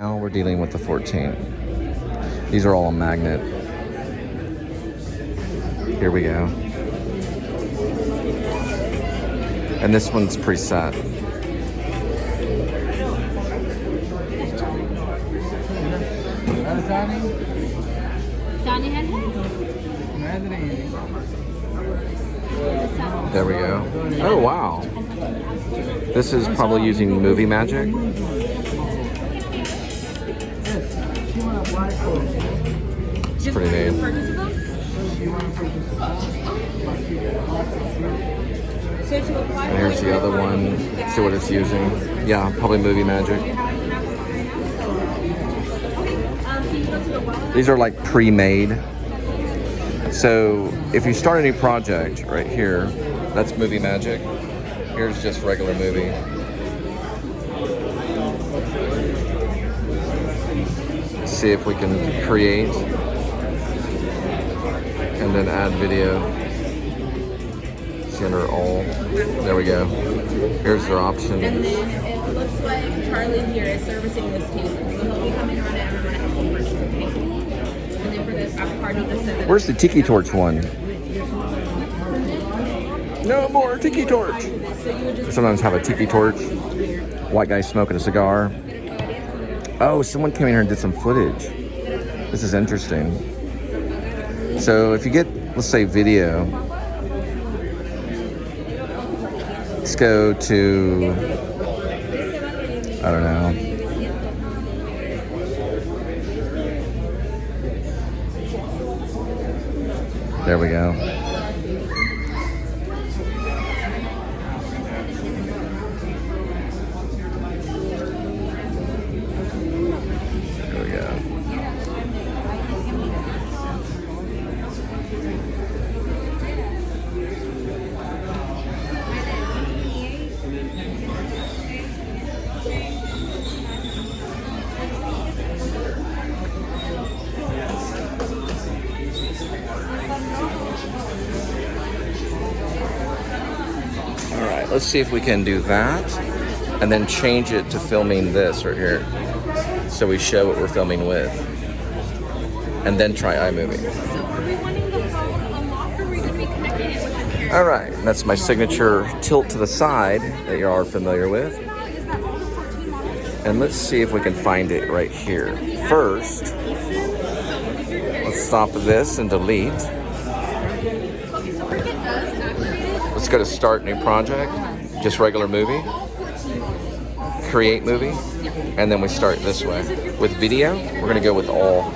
Now we're dealing with the 14. These are all a magnet. Here we go. And this one's preset. There we go. Oh, wow. This is probably using Movie Magic. It's pretty neat. And here's the other one. See what it's using. Yeah, probably Movie Magic. These are like pre-made. So if you start a new project right here, that's Movie Magic. Here's just regular movie. Let's see if we can create and then add video. See under all. There we go. Here's their option. And then it looks like Charlie here is servicing this table. So he'll be coming around and everyone at home purchase the table. And then for this after party, just send it. Where's the Tiki Torch one? No more Tiki Torch. Sometimes have a Tiki Torch. White guy smoking a cigar. Oh, someone came in here and did some footage. This is interesting. So if you get, let's say, video, let's go to, I don't know. There we go. There we go. Let's see if we can do that and then change it to filming this right here. So we show what we're filming with. And then try iMovie. So are we wanting the phone unlocked or are we going to be connecting it with the camera? All right, that's my signature tilt to the side that you are familiar with. And let's see if we can find it right here. First, let's stop this and delete. Let's go to start new project, just regular movie, create movie, and then we start this way. With video, we're gonna go with all.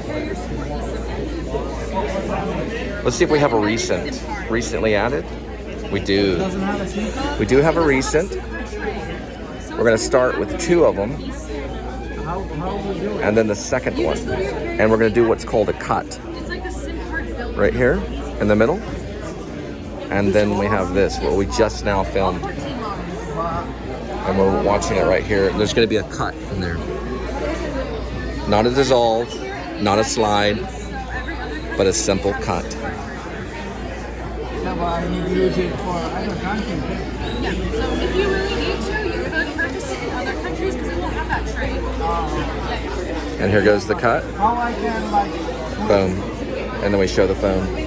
Let's see if we have a recently added. We do. We do have a recent. We're gonna start with 2 of them, and then the second one. And we're gonna do what's called a cut. Right here, in the middle. And then we have this, what we just now filmed. And we're watching it right here. There's going to be a cut in there. Not a dissolve, not a slide, but a simple cut. Yeah, so if you really need to, you could purchase it in other countries because it won't have that tray. And here goes the cut. Boom. And then we show the phone.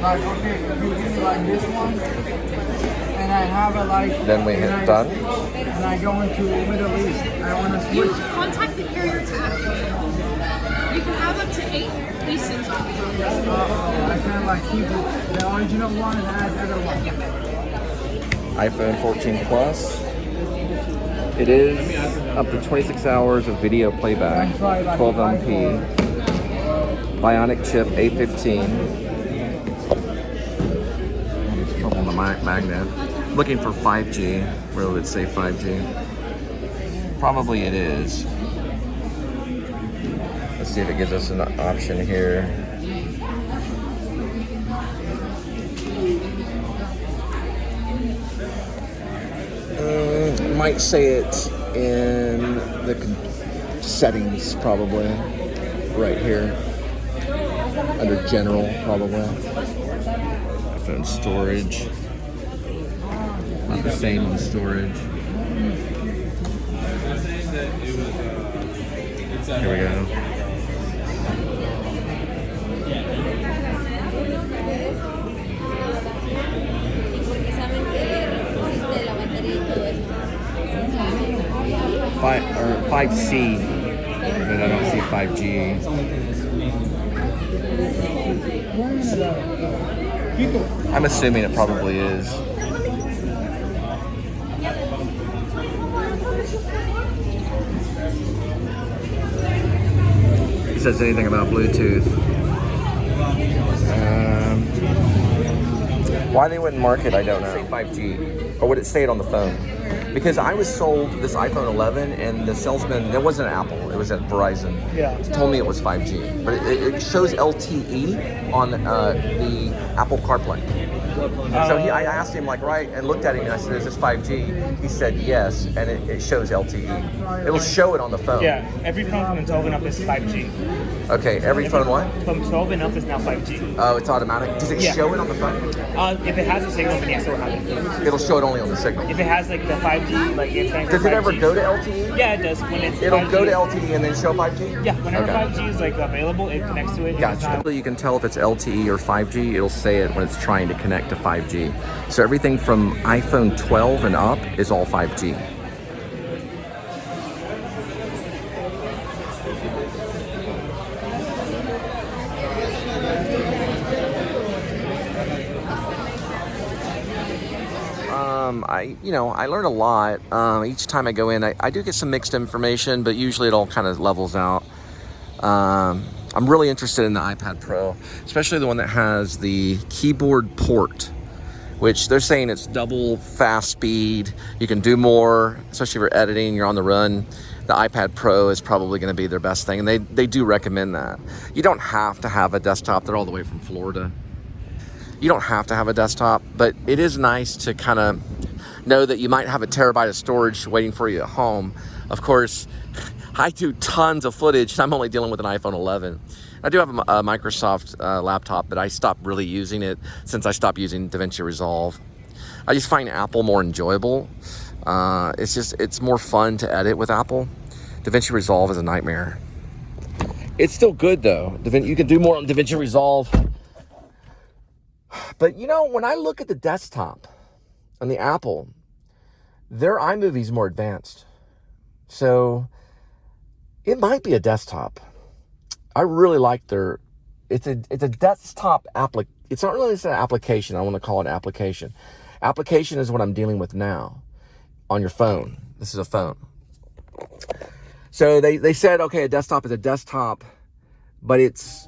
Like, okay, if you give me like this one, and I have it like... Then we hit done. And I go into Middle East, I want to switch. You contact the carrier to activate. You can have up to 8 eSIMs on the phone. I kind of like keep the original one and add the other one. iPhone 14 Plus. It is up to 26 hours of video playback, 12MP, Bionic chip A15. On the magnet. Looking for 5G. Where would it say 5G? Probably it is. Let's see if it gives us an option here. Might say it in the settings, probably. Right here. Under general, probably. iPhone storage. Not the same on storage. Here we go. Five or 5C, but I don't see 5G. I'm assuming it probably is. It says anything about Bluetooth. Why they wouldn't mark it, I don't know. Say 5G, or would it say it on the phone? Because I was sold this iPhone 11, and the salesman, it wasn't Apple, it was at Verizon. Yeah. Told me it was 5G, but it shows LTE on the Apple CarPlay. So I asked him, like, right, and looked at him, and I said, is this 5G? He said yes, and it shows LTE. It'll show it on the phone. Yeah, every phone from 12 and up is 5G. Okay, every phone what? From 12 and up is now 5G. Oh, it's automatic. Does it show it on the phone? If it has a signal, then yes, it will have it. It'll show it only on the signal. If it has like the 5G, like it's going for Does it 5G. ever go to LTE? Yeah, it does. When it's It'll 5G, go to LTE and then show 5G? Yeah, whenever Okay. 5G is like available, it connects to it. Gotcha. You can tell if it's LTE or 5G. It'll say it when it's trying to connect to 5G. So everything from iPhone 12 and up is all 5G. I learned a lot. Each time I go in, I do get some mixed information, but usually it all kind of levels out. I'm really interested in the iPad Pro, especially the one that has the keyboard port, which they're saying it's double fast speed. You can do more, especially if you're editing, you're on the run. The iPad Pro is probably going to be their best thing, and they do recommend that. You don't have to have a desktop. They're all the way from Florida. You don't have to have a desktop, but it is nice to kind of know that you might have a terabyte of storage waiting for you at home. Of course, I do tons of footage. I'm only dealing with an iPhone 11. I do have a Microsoft laptop, but I stopped really using it since I stopped using DaVinci Resolve. I just find Apple more enjoyable. It's more fun to edit with Apple. DaVinci Resolve is a nightmare. It's still good though. You can do more on DaVinci Resolve. But when I look at the desktop on the Apple, their iMovie's more advanced. So it might be a desktop. I really like it's a desktop it's not really an application. I want to call it application. Application is what I'm dealing with now on your phone. This is a phone. So they said, okay, a desktop is a desktop, but it's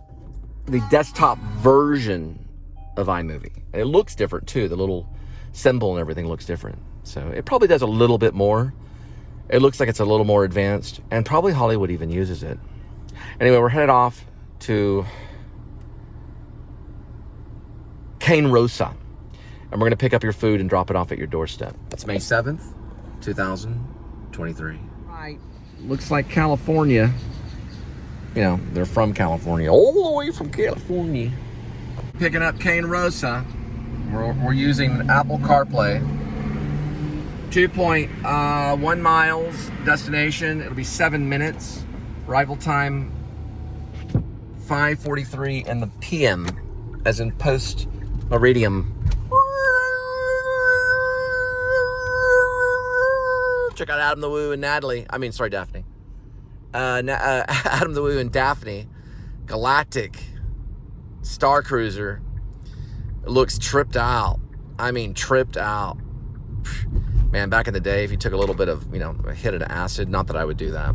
the desktop version of iMovie. And it looks different too. The little symbol and everything looks different. So it probably does a little bit more. It looks like it's a little more advanced, and probably Hollywood even uses it. Anyway, we're headed off to Cane Rosa, and we're going to pick up your food and drop it off at your doorstep. It's May 7th, 2023. Right. Looks like California. They're from California. All the way from California. Picking up Cane Rosa. We're using Apple CarPlay. 2.1 miles destination. It'll be 7 minutes. Arrival time 5:43 in the PM, as in post meridium. Check out Adam the Woo and Daphne. Adam the Woo and Daphne. Galactic Star Cruiser. It looks tripped out. Tripped out. Man, back in the day, if you took a little bit of, a hit of acid, not that I would do that.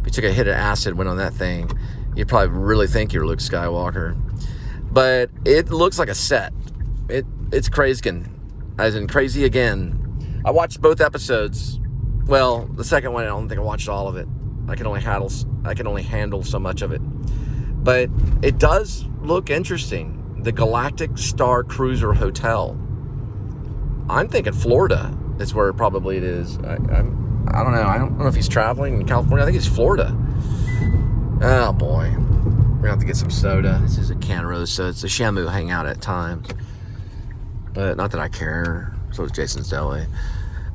If you took a hit of acid, went on that thing, you'd probably really think you were Luke Skywalker. But it looks like a set. It's crazy, as in crazy again. I watched both episodes. Well, the second one, I don't think I watched all of it. I can only handle so much of it. But it does look interesting. The Galactic Star Cruiser Hotel. I'm thinking Florida is where probably it is. I don't know. I don't know if he's traveling in California. I think it's Florida. Oh boy. We're gonna have to get some soda. This is a Cane Rosa. It's a Shamu hangout at times. But not that I care. So is Jason's Deli.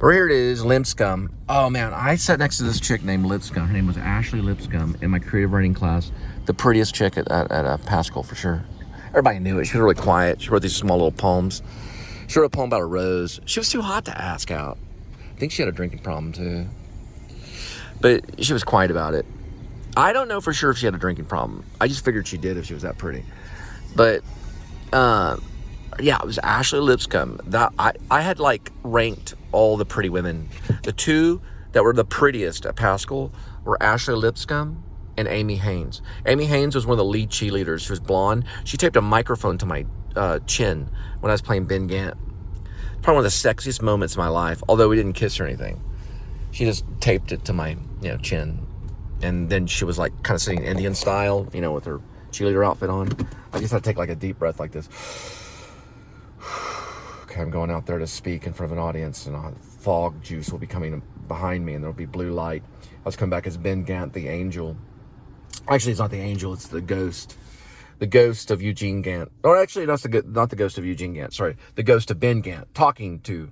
Or here it is, Lipscomb. Oh man, I sat next to this chick named Lipscomb. Her name was Ashley Lipscomb in my creative writing class. The prettiest chick at Pascal for sure. Everybody knew it. She was really quiet. She wrote these small little poems. She wrote a poem about a rose. She was too hot to ask out. I think she had a drinking problem too. But she was quiet about it. I don't know for sure if she had a drinking problem. I just figured she did if she was that pretty. But yeah, it was Ashley Lipscomb. That I had like ranked all the pretty women. The two that were the prettiest at Pascal were Ashley Lipscomb and Amy Haynes. Amy Haynes was one of the lead cheerleaders. She was blonde. She taped a microphone to my chin when I was playing Ben Gant. Probably one of the sexiest moments of my life, although we didn't kiss or anything. She just taped it to my chin. And then she was like kind of sitting Indian style, with her cheerleader outfit on. I just had to take like a deep breath like this. Okay, I'm going out there to speak in front of an audience, and fog juice will be coming behind me, and there'll be blue light. I was coming back as Ben Gant, the angel. Actually, it's not the angel, it's the ghost. The ghost of Eugene Gant. Or actually, not the ghost of Eugene Gant, sorry. The ghost of Ben Gant, talking to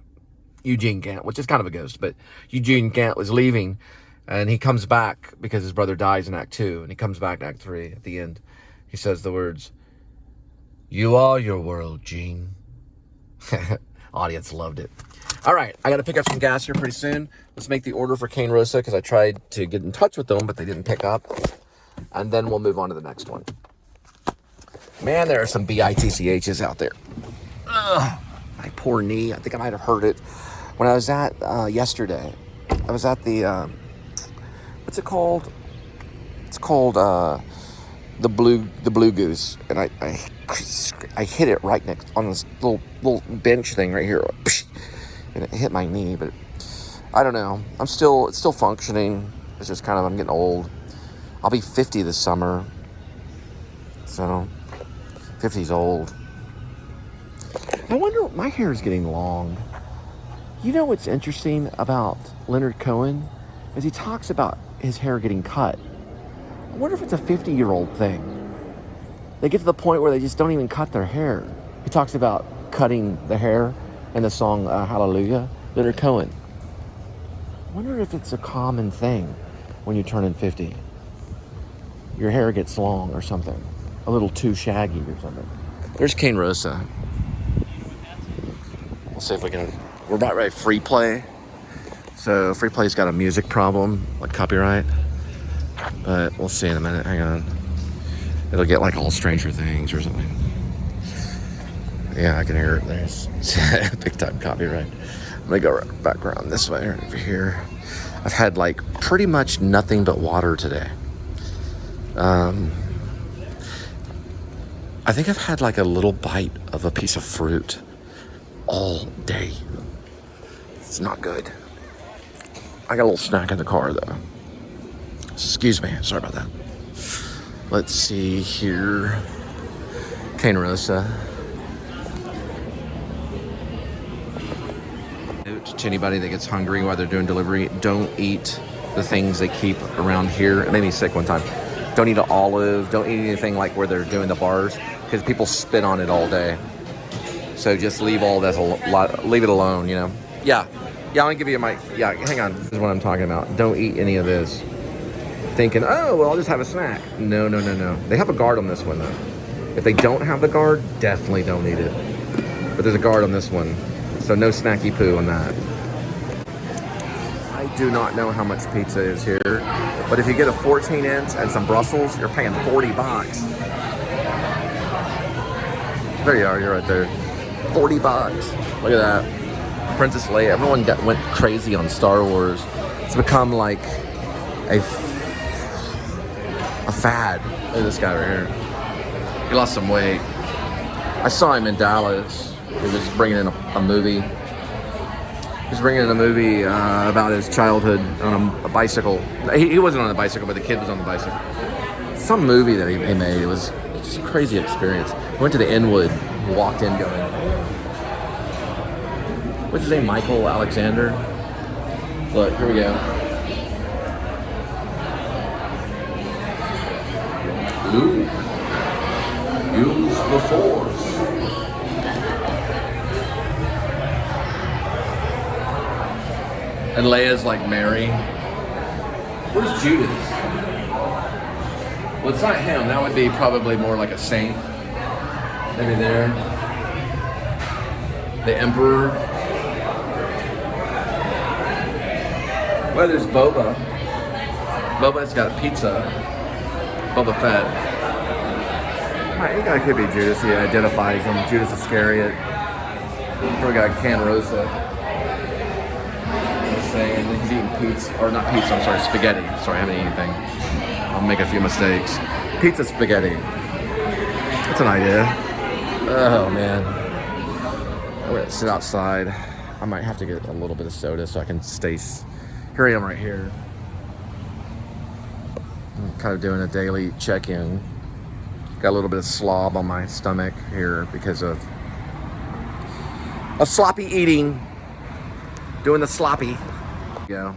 Eugene Gant, which is kind of a ghost, but Eugene Gant was leaving, and he comes back because his brother dies in Act 2, and he comes back in Act 3 at the end. He says the words, "You are your world, Gene." Audience loved it. All right, I got to pick up some gas here pretty soon. Let's make the order for Cane Rosso because I tried to get in touch with them, but they didn't pick up. And then we'll move on to the next one. Man, there are some BITCHs out there. Ugh, my poor knee. I think I might have hurt it. When I was at yesterday, I was at the, what's it called? It's called the Blue Goose, and I hit it right next on this little bench thing right here, and it hit my knee. But I don't know. It's still functioning. It's just kind of, I'm getting old. I'll be 50 this summer, so 50's old. I wonder, my hair is getting long. You know what's interesting about Leonard Cohen is he talks about his hair getting cut. I wonder if it's a 50-year-old thing. They get to the point where they just don't even cut their hair. He talks about cutting the hair in the song Hallelujah, Leonard Cohen. I wonder if it's a common thing when you turn in 50. Your hair gets long or something. A little too shaggy or something. There's Cane Rosso. We'll see if we can... We're about ready free play. So free play's got a music problem, like copyright. But we'll see in a minute. Hang on. It'll get like all Stranger Things or something. Yeah, I can hear it. There's big time copyright. I'm gonna go back around this way, right over here. I've had like pretty much nothing but water today. I think I've had like a little bite of a piece of fruit all day. It's not good. I got a little snack in the car though. Excuse me, sorry about that. Let's see here. Cane Rosso. Note to anybody that gets hungry while they're doing delivery, don't eat the things they keep around here. It made me sick one time. Don't eat an olive. Don't eat anything like where they're doing the bars because people spit on it all day. So just leave all that, leave it alone, Yeah, I'm gonna give you my, hang on. This is what I'm talking about. Don't eat any of this. Thinking, oh, well, I'll just have a snack. No. They have a guard on this one, though. If they don't have the guard, definitely don't eat it. But there's a guard on this one. So no snacky poo on that. I do not know how much pizza is here. But if you get a 14-inch and some Brussels, you're paying $40. There you are, you're right there. $40. Look at that. Princess Leia. Everyone went crazy on Star Wars. It's become like a fad. Look at this guy right here. He lost some weight. I saw him in Dallas. He was bringing in a movie. He was bringing in a movie about his childhood on a bicycle. He wasn't on the bicycle, but the kid was on the bicycle. Some movie that he made. It was just a crazy experience. He went to the Inwood. He walked in going, what's his name? Michael Alexander? Look, here we go. Luke, use the Force. And Leia's like Mary. Where's Judas? Well, it's not him. That would be probably more like a saint. Maybe there. The Emperor. Well, there's Boba. Boba's got a pizza. Boba Fett. Alright, you guy could be Judas. He identifies him. Judas Iscariot. Poor guy, Can Rosa. Saying he's eating pizza, or not pizza, I'm sorry, spaghetti. Sorry, I haven't eaten anything. I'll make a few mistakes. Pizza spaghetti. That's an idea. Oh, man. I'm gonna sit outside. I might have to get a little bit of soda so I can stay. Here I am right here. I'm kind of doing a daily check-in. Got a little bit of slob on my stomach here because of sloppy eating. Doing the sloppy. Yeah.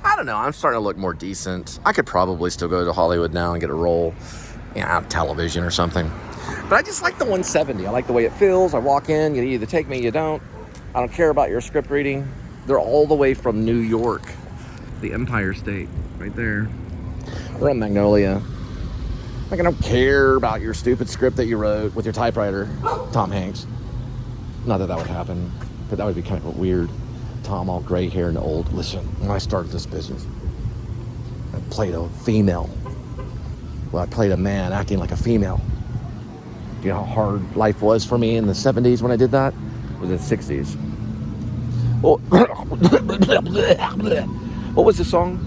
I don't know. I'm starting to look more decent. I could probably still go to Hollywood now and get a role, on television or something. But I just like the 170. I like the way it feels. I walk in. You either take me, you don't. I don't care about your script reading. They're all the way from New York, the Empire State, right there. We're on Magnolia. Like, I don't care about your stupid script that you wrote with your typewriter, Tom Hanks. Not that that would happen, but that would be kind of weird. Tom, all gray hair and old. Listen, when I started this business, I played a female. Well, I played a man acting like a female. Do you know how hard life was for me in the 70s when I did that? It was in the 60s. Well, what was the song?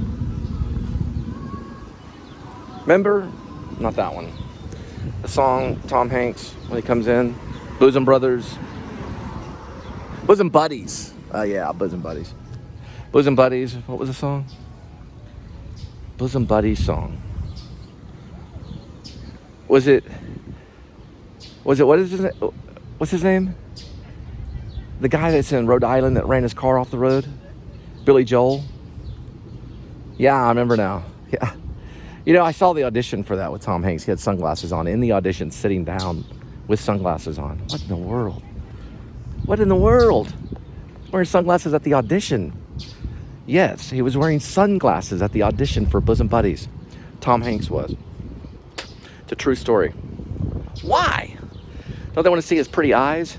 Remember? Not that one. The song, Tom Hanks, when he comes in. Bosom Brothers. Bosom Buddies. Yeah, Bosom Buddies. Bosom Buddies. What was the song? Bosom Buddies song. Was it? What is his? What's his name? The guy that's in Rhode Island that ran his car off the road. Billy Joel. Yeah, I remember now. Yeah. You know, I saw the audition for that with Tom Hanks. He had sunglasses on in the audition, sitting down with sunglasses on. What in the world? What in the world? Wearing sunglasses at the audition. Yes, he was wearing sunglasses at the audition for Bosom Buddies. Tom Hanks was. It's a true story. Why? Don't they want to see his pretty eyes?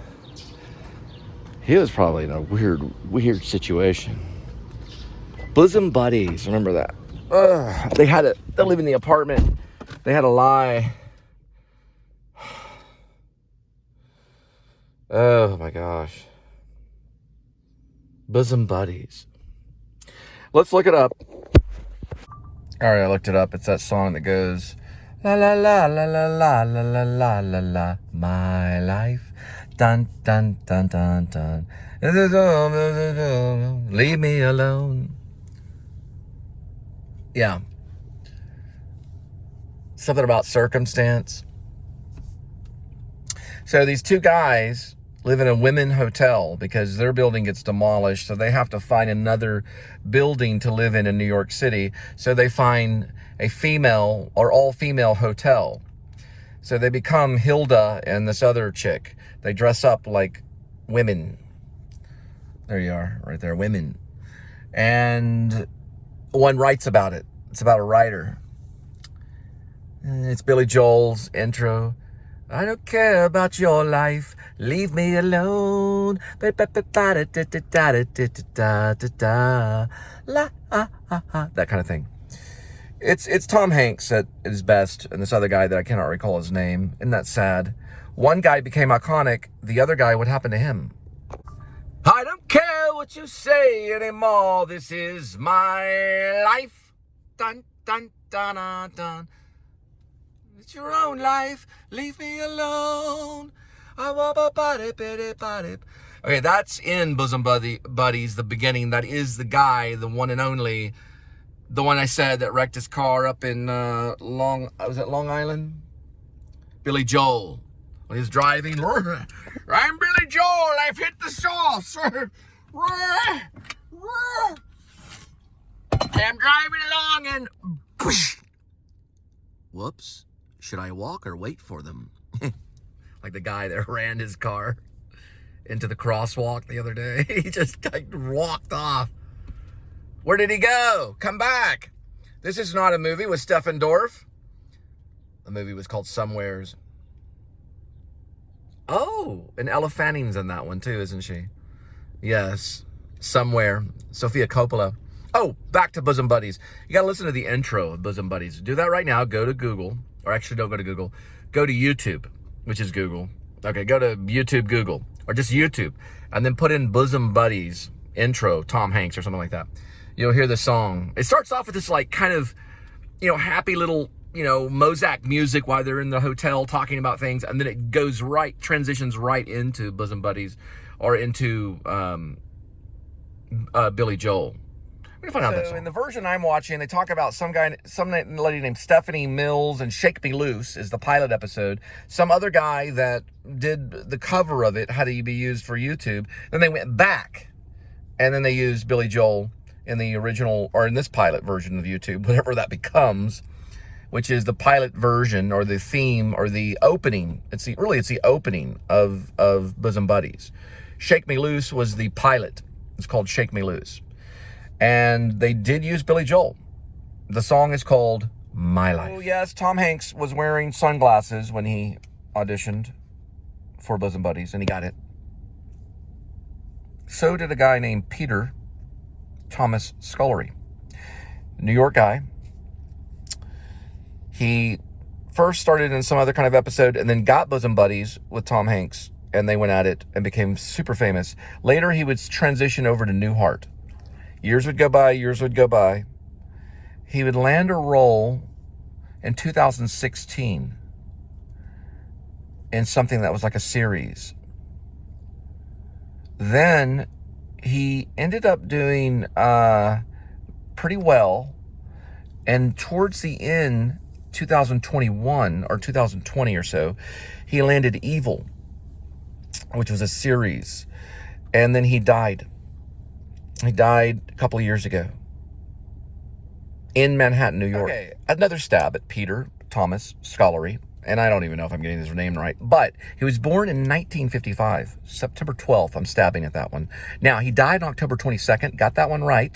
He was probably in a weird situation. Bosom Buddies, remember that? They live in the apartment. They had a lie. Oh my gosh. Bosom Buddies. Let's look it up. All right, I looked it up. It's that song that goes, la la la la la la la la la la la, my life, dun dun dun dun dun, leave me alone. Yeah. Something about circumstance. So these two guys live in a women hotel because their building gets demolished, so they have to find another building to live in New York City. So they find a female or all-female hotel. So they become Hilda and this other chick. They dress up like women. There you are, right there, women. And one writes about it. It's about a writer. It's Billy Joel's intro. I don't care about your life. Leave me alone. That kind of thing. It's Tom Hanks at his best, and this other guy that I cannot recall his name. Isn't that sad? One guy became iconic. The other guy, what happened to him? I don't care what you say anymore. This is my life. Dun dun dun dun dun. It's your own life. Leave me alone. Okay, that's in Bosom Buddies, the beginning. That is the guy, the one and only, the one I said that wrecked his car up in Long Island? Billy Joel. When he was driving, I'm Billy Joel. I've hit the sauce. I'm driving along and whoops. Should I walk or wait for them? Like the guy that ran his car into the crosswalk the other day. He just walked off. Where did he go? Come back. This is not a movie with Stefan Dorff. The movie was called Somewheres. Oh, and Ella Fanning's in that one too, isn't she? Yes. Somewhere. Sofia Coppola. Oh, back to Bosom Buddies. You got to listen to the intro of Bosom Buddies. Do that right now. Go to Google. Or actually, don't go to Google. Go to YouTube, which is Google. Okay, go to YouTube, Google. Or just YouTube. And then put in Bosom Buddies intro, Tom Hanks or something like that. You'll hear the song. It starts off with this like kind of, happy little, Mozart music while they're in the hotel talking about things. And then it goes transitions right into Bosom Buddies or into Billy Joel. We're gonna find out that song. In the version I'm watching, they talk about some lady named Stephanie Mills, and Shake Me Loose is the pilot episode. Some other guy that did the cover of it had to be used for YouTube. Then they went back, and then they used Billy Joel in the original, or in this pilot version of YouTube, whatever that becomes, which is the pilot version, or the theme, or the opening. It's the opening of Bosom Buddies. Shake Me Loose was the pilot. It's called Shake Me Loose. And they did use Billy Joel. The song is called My Life. Oh, yes, Tom Hanks was wearing sunglasses when he auditioned for Bosom Buddies, and he got it. So did a guy named Peter Thomas Scolari, New York guy. He first started in some other kind of episode and then got Bosom Buddies with Tom Hanks, and they went at it and became super famous. Later, he would transition over to Newhart. Years would go by, He would land a role in 2016 in something that was like a series. Then he ended up doing pretty well. And towards the end, 2021 or 2020 or so, he landed Evil, which was a series. And then he died. He died a couple of years ago in Manhattan, New York. Okay, another stab at Peter Thomas Scolari, and I don't even know if I'm getting his name right, but he was born in 1955, September 12th. I'm stabbing at that one. Now, he died on October 22nd, got that one right,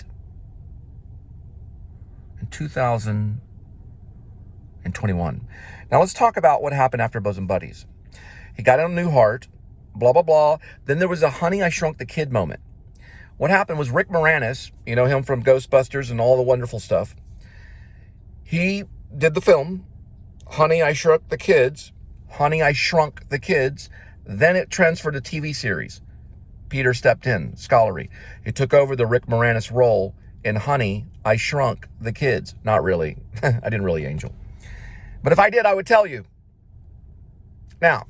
in 2021. Now, let's talk about what happened after Bosom Buddies. He got on Newhart, blah, blah, blah. Then there was a Honey, I Shrunk the Kid moment. What happened was Rick Moranis, you know him from Ghostbusters and all the wonderful stuff. He did the film, Honey, I Shrunk the Kids. Honey, I Shrunk the Kids. Then it transferred to TV series. Peter stepped in, Scolari. He took over the Rick Moranis role in Honey, I Shrunk the Kids. Not really. I didn't really, Angel. But if I did, I would tell you. Now,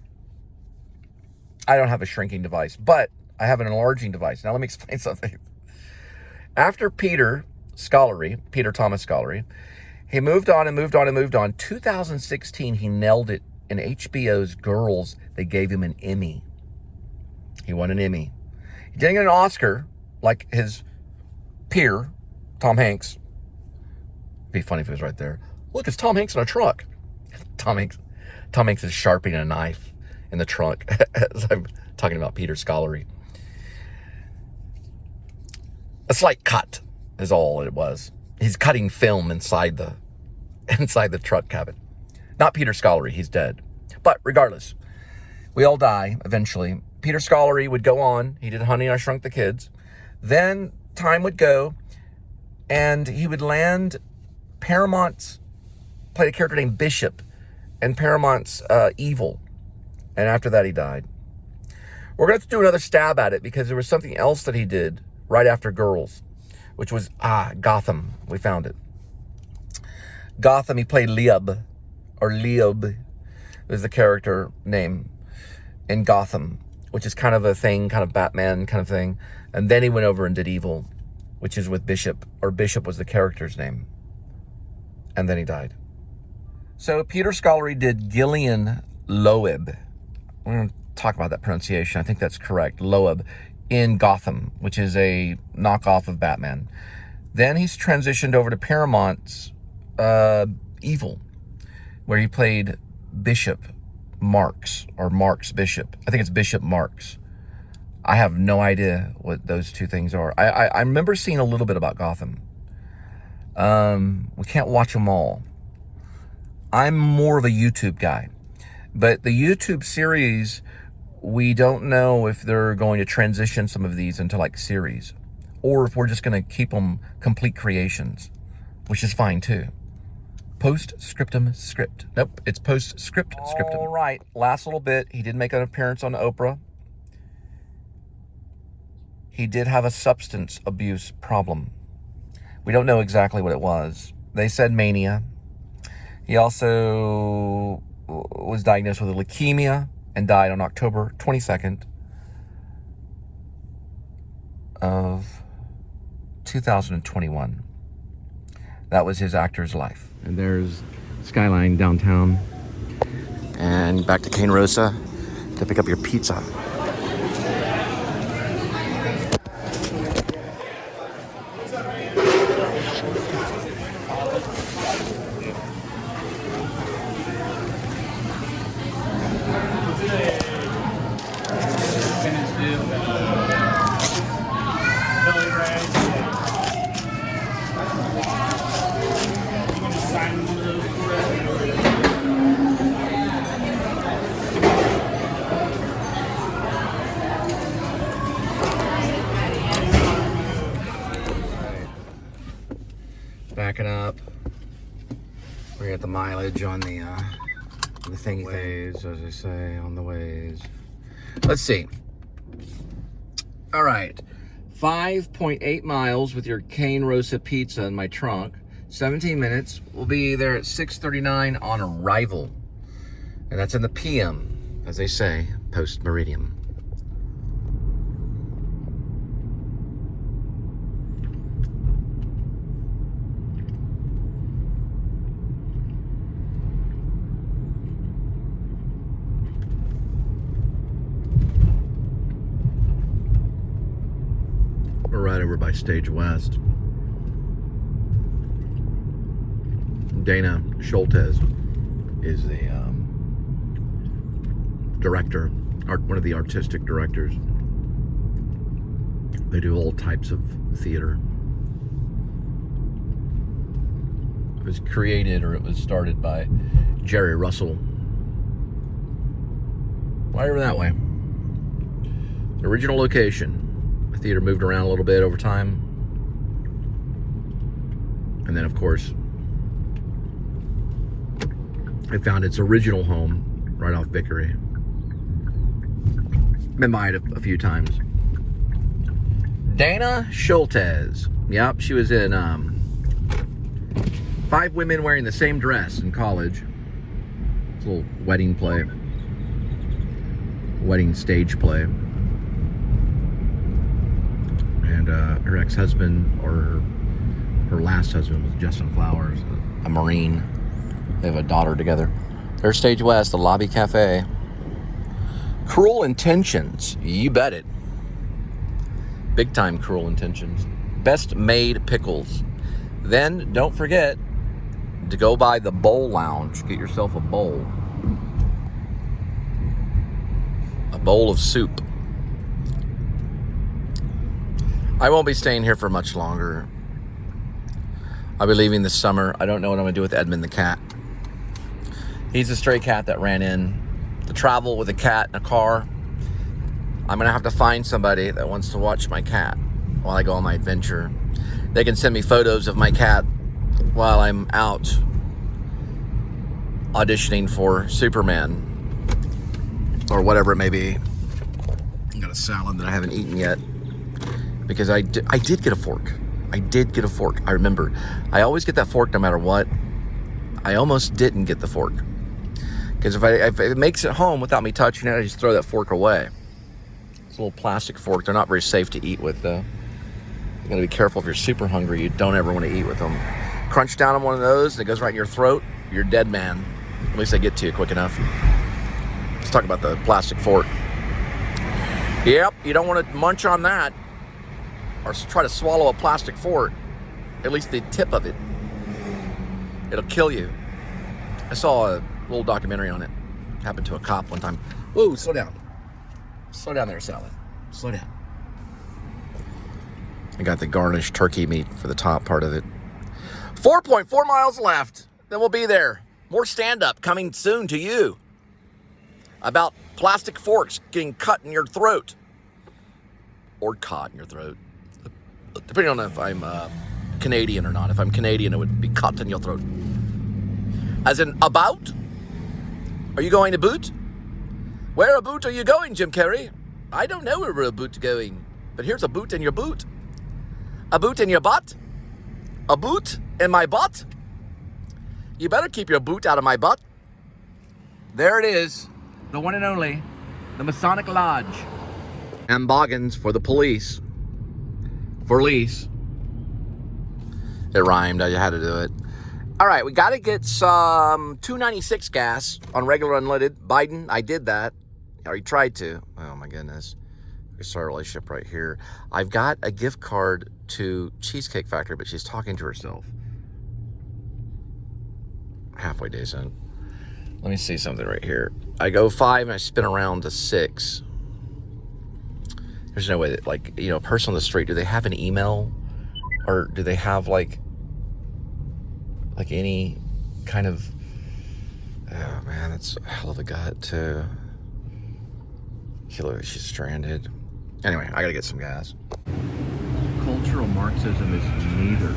I don't have a shrinking device, but I have an enlarging device. Now, let me explain something. After Peter Thomas Scolari, he moved on. 2016, he nailed it in HBO's Girls. They gave him an Emmy. He won an Emmy. He didn't get an Oscar like his peer, Tom Hanks. It'd be funny if it was right there. Look, it's Tom Hanks in a truck. Tom Hanks is sharpening a knife in the trunk as I'm talking about Peter Scolari. A slight cut is all it was. He's cutting film inside the truck cabin. Not Peter Scolari, he's dead. But regardless, we all die eventually. Peter Scolari would go on. He did Honey, I Shrunk the Kids. Then time would go, and he would land Paramount's, played a character named Bishop, and Paramount's Evil. And after that, he died. We're going to have to do another stab at it because there was something else that he did right after Girls, which was, Gotham. We found it. Gotham, he played Leob is the character name in Gotham, which is kind of a thing, kind of Batman kind of thing. And then he went over and did Evil, which is with Bishop, or Bishop was the character's name. And then he died. So Peter Scolari did Gillian Loeb. We're going to talk about that pronunciation. I think that's correct. Loeb in Gotham, which is a knockoff of Batman. Then he's transitioned over to Paramount's Evil, where he played Bishop Marks, or Marks Bishop. I think it's Bishop Marks. I have no idea what those two things are. I remember seeing a little bit about Gotham. We can't watch them all. I'm more of a YouTube guy. But the YouTube series, we don't know if they're going to transition some of these into like series, or if we're just going to keep them complete creations, which is fine too. Post-scriptum script. Nope, it's post-script scriptum. All right, last little bit. He did make an appearance on Oprah. He did have a substance abuse problem. We don't know exactly what it was. They said mania. He also was diagnosed with leukemia and died on October 22nd of 2021. That was his actor's life. And there's skyline downtown. And back to Cane Rosa to pick up your pizza. Backing up. We're at the mileage on the thingy ways, as I say, on the ways. Let's see. All right. 5.8 miles with your Cane Rosa pizza in my trunk. 17 minutes. We'll be there at 6:39 on arrival. And that's in the PM, as they say, post-meridian. We're right over by Stage West. Dana Schultes is the director, one of the artistic directors. They do all types of theater. It was created, or it was started by Jerry Russell. Right over that way. The original location. The theater moved around a little bit over time. And then, of course, it found its original home right off Vickery. Been by it a few times. Dana Schultes. Yep, she was in 5 women wearing the same dress in college. It's a little wedding play. Wedding stage play. And her ex-husband, or her last husband, was Justin Flowers, a Marine. They have a daughter together. There's Stage West, the Lobby Cafe. Cruel Intentions, you bet it. Big time Cruel Intentions. Best made pickles. Then don't forget to go by the Bowl Lounge. Get yourself a bowl. A bowl of soup. I won't be staying here for much longer. I'll be leaving this summer. I don't know what I'm going to do with Edmund the cat. He's a stray cat that ran in. To travel with a cat in a car, I'm going to have to find somebody that wants to watch my cat while I go on my adventure. They can send me photos of my cat while I'm out auditioning for Superman or whatever it may be. I got a salad that I haven't eaten yet because I did get a fork. I did get a fork. I remember. I always get that fork no matter what. I almost didn't get the fork. Because if it makes it home without me touching it, I just throw that fork away. It's a little plastic fork. They're not very safe to eat with, though. You gotta be careful. If you're super hungry, you don't ever want to eat with them. Crunch down on one of those, and it goes right in your throat. You're a dead man. At least they get to you quick enough. Let's talk about the plastic fork. Yep, you don't want to munch on that or try to swallow a plastic fork. At least the tip of it. It'll kill you. I saw a little documentary on it. Happened to a cop one time. Whoa, slow down. Slow down there, salad. Slow down. I got the garnished turkey meat for the top part of it. 4.4 miles left. Then we'll be there. More stand-up coming soon to you. About plastic forks getting cut in your throat. Or caught in your throat. Depending on if I'm Canadian or not. If I'm Canadian, it would be cut in your throat. As in, about? Are you going to boot? Where about are you going, Jim Carrey? I don't know where we're about going. But here's a boot in your boot. A boot in your butt? A boot in my butt? You better keep your boot out of my butt. There it is. The one and only. The Masonic Lodge. And Boggins for the police. For lease. It rhymed. I had to do it. All right, we got to get some 296 gas on regular unleaded. Biden, I did that. Or he tried to. Oh, my goodness. We start a relationship right here. I've got a gift card to Cheesecake Factory, but she's talking to herself. Halfway decent. Let me see something right here. I go 5 and I spin around to 6. There's no way that, like, you know, a person on the street, do they have an email? Or do they have, like any kind of... Oh, man, that's a hell of a gut, too. She looks like she's stranded. Anyway, I gotta get some gas. Cultural Marxism is neither.